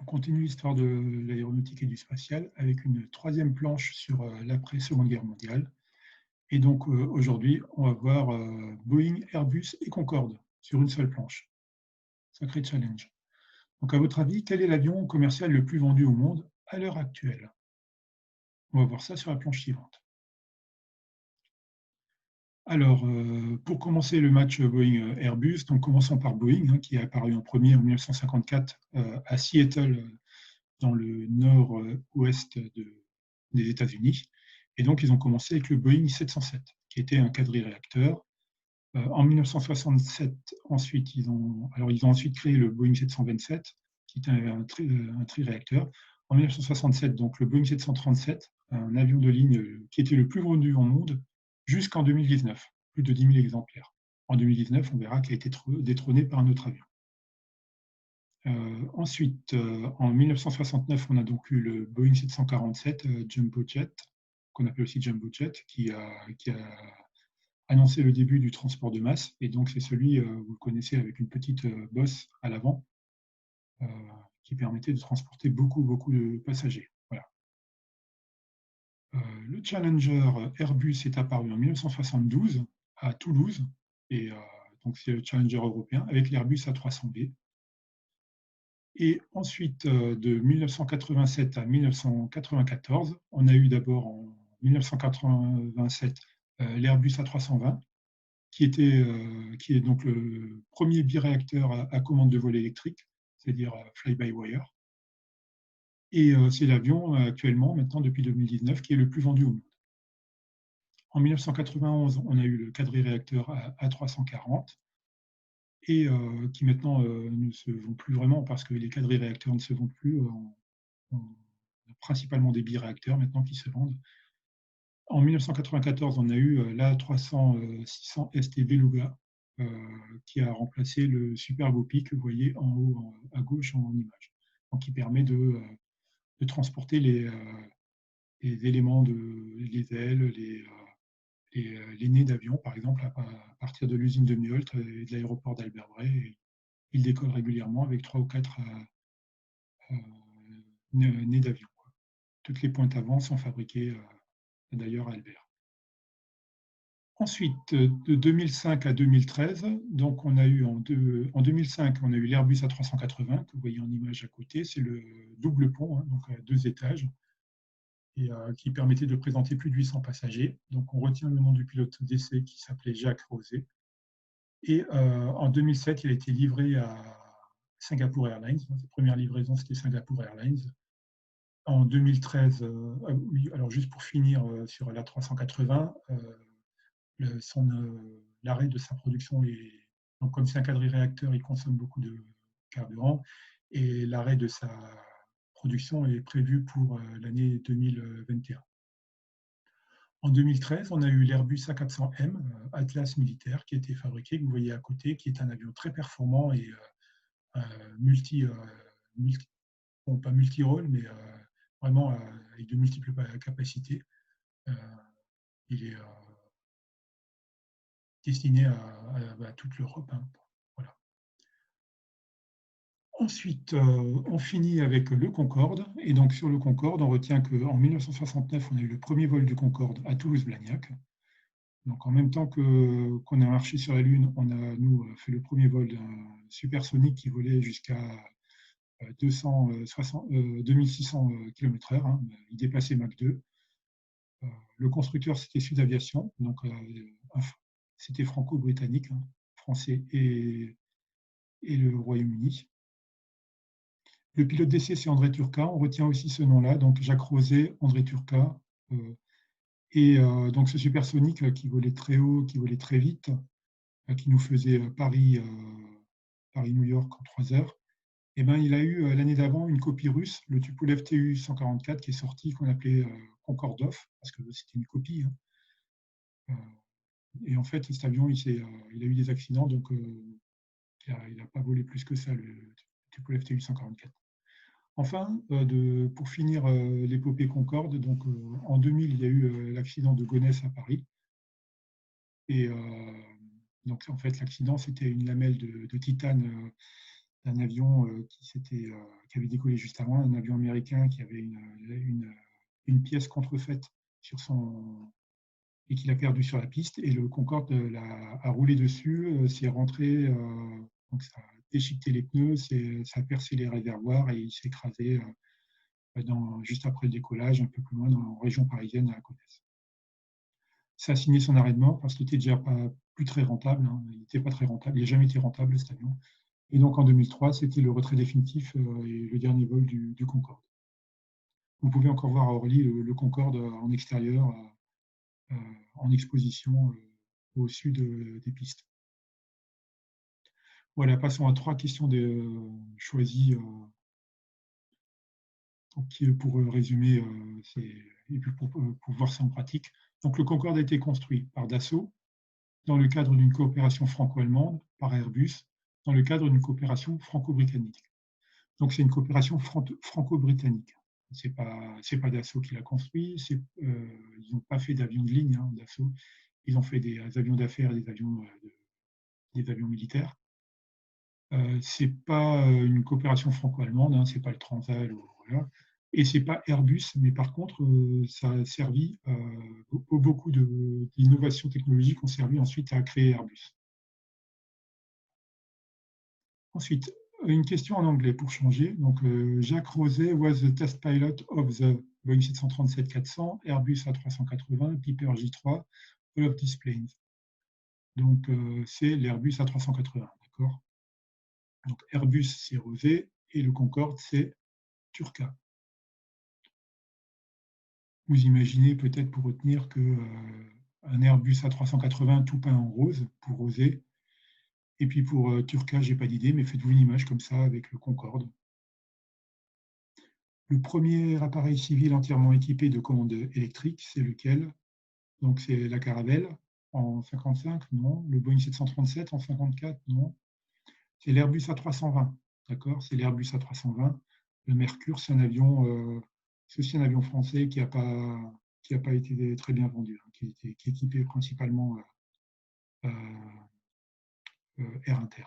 On continue l'histoire de l'aéronautique et du spatial avec une troisième planche sur l'après-Seconde Guerre mondiale. Et donc aujourd'hui, on va voir Boeing, Airbus et Concorde sur une seule planche. Sacré challenge. Donc à votre avis, quel est l'avion commercial le plus vendu au monde à l'heure actuelle? On va voir ça sur la planche suivante. Alors, pour commencer le match Boeing-Airbus, donc commençons par Boeing, qui est apparu en premier en 1954 à Seattle, dans le nord-ouest des États-Unis. Et donc, ils ont commencé avec le Boeing 707, qui était un quadriréacteur. En 1967, ensuite, ils ont ensuite créé le Boeing 727, qui était un triréacteur. En 1967, donc le Boeing 737, un avion de ligne qui était le plus vendu au monde jusqu'en 2019, plus de 10 000 exemplaires. En 2019, on verra qu'il a été détrôné par un autre avion. Ensuite, en 1969, on a donc eu le Boeing 747 Jumbo Jet, qu'on appelle aussi Jumbo Jet, qui a annoncé le début du transport de masse. Et donc, c'est celui, vous le connaissez, avec une petite bosse à l'avant, euh, qui permettait de transporter beaucoup de passagers. Voilà. Le Challenger Airbus est apparu en 1972 à Toulouse, et donc c'est le Challenger européen, avec l'Airbus A300B. Et ensuite, de 1987 à 1994, on a eu d'abord en 1987 l'Airbus A320, qui est donc le premier biréacteur à commande de vol électrique, c'est-à-dire fly-by-wire. Et c'est l'avion actuellement, maintenant depuis 2019, qui est le plus vendu au monde. En 1991, on a eu le quadriréacteur A340, et qui maintenant ne se vend plus vraiment parce que les quadriréacteurs ne se vendent plus. On a principalement des biréacteurs maintenant qui se vendent. En 1994, on a eu l'A300-600 ST Beluga, qui a remplacé le Super Beau-Pic que vous voyez en haut à gauche en image, donc qui permet de transporter les éléments, les ailes, les nez d'avion, par exemple, à partir de l'usine de Miolt et de l'aéroport d'Albert Bray. Il décolle régulièrement avec 3 ou 4 nez d'avion. Toutes les pointes avant sont fabriquées d'ailleurs à Albert. Ensuite, de 2005 à 2013, donc on a eu en 2005, on a eu l'Airbus A380 que vous voyez en image à côté. C'est le double pont, donc à 2 étages, et qui permettait de présenter plus de 800 passagers. Donc on retient le nom du pilote d'essai qui s'appelait Jacques Rosé. Et en 2007, il a été livré à Singapore Airlines. Sa première livraison, c'était Singapore Airlines. En 2013, oui, alors juste pour finir sur l'A380, l'arrêt de sa production est, donc comme c'est un quadriréacteur, il consomme beaucoup de carburant, et l'arrêt de sa production est prévu pour l'année 2021. En 2013, on a eu l'Airbus A400M Atlas militaire qui a été fabriqué, que vous voyez à côté, qui est un avion très performant et bon, pas multi-rôle, mais vraiment avec de multiples capacités. Il est destiné à toute l'Europe. Hein. Voilà. Ensuite, on finit avec le Concorde. Et donc, sur le Concorde, on retient qu'en 1969, on a eu le premier vol du Concorde à Toulouse-Blagnac. Donc, en même temps qu'on a marché sur la Lune, on a, nous, fait le premier vol d'un supersonique qui volait jusqu'à 2600 km/h. Hein. Il dépassait Mach 2. Le constructeur, c'était Sud Aviation. Donc, c'était franco-britannique, hein, français et le Royaume-Uni. Le pilote d'essai, c'est André Turca. On retient aussi ce nom-là, donc Jacques Rosé, André Turca. Et donc ce supersonique qui volait très haut, qui volait très vite, qui nous faisait Paris-New York en 3 heures, et ben, il a eu l'année d'avant une copie russe, le Tupolev Tu-144, qui est sorti, qu'on appelait Concordov, parce que c'était une copie. Hein. Et en fait, cet avion, il a eu des accidents, donc il n'a pas volé plus que ça, le Tupolev Tu-144. Enfin, pour finir l'épopée Concorde, donc, en 2000, il y a eu l'accident de Gonesse à Paris. Et donc, en fait, l'accident, c'était une lamelle de titane d'un avion qui avait décollé juste avant, un avion américain qui avait une pièce contrefaite sur son et qu'il a perdu sur la piste. Et le Concorde a roulé dessus, s'est rentré, donc ça a déchiqueté les pneus, ça a percé les réservoirs et il s'est écrasé juste après le décollage, un peu plus loin, en région parisienne, à Gonesse. Ça a signé son arrêt de mort parce qu'il n'était déjà plus très rentable. Hein. Il n'était pas très rentable, il n'a jamais été rentable cet avion. Et donc en 2003, c'était le retrait définitif et le dernier vol du Concorde. Vous pouvez encore voir à Orly le Concorde en extérieur, en exposition au sud des pistes. Voilà, passons à 3 questions choisies pour résumer et puis pour voir ça en pratique. Donc le Concorde a été construit par Dassault dans le cadre d'une coopération franco-allemande, par Airbus, dans le cadre d'une coopération franco-britannique. Donc c'est une coopération franco-britannique. C'est pas Dassault qui l'a construit, ils n'ont pas fait d'avions de ligne, hein, Dassault. Ils ont fait des avions d'affaires et des avions militaires. C'est pas une coopération franco-allemande, hein, c'est pas le Transal, voilà. Et c'est pas Airbus, mais par contre, ça a servi, beaucoup d'innovations technologiques ont servi ensuite à créer Airbus. Ensuite, une question en anglais pour changer. Donc, Jacques Rosé was the test pilot of the Boeing 737-400, Airbus A380, Piper J3, all of these planes. Donc, c'est l'Airbus A380, d'accord? Donc, Airbus, c'est Rosé, et le Concorde, c'est Turca. Vous imaginez peut-être pour retenir qu'un Airbus A380 tout peint en rose, pour Rosé, et puis pour Turca, j'ai pas d'idée, mais faites-vous une image comme ça avec le Concorde. Le premier appareil civil entièrement équipé de commandes électriques, c'est lequel? Donc c'est la Caravelle en 55, non. Le Boeing 737 en 54, non. C'est l'Airbus A320, d'accord? C'est l'Airbus A320. Le Mercure, c'est aussi un avion français qui n'a pas été très bien vendu, hein, qui est équipé principalement Air Inter.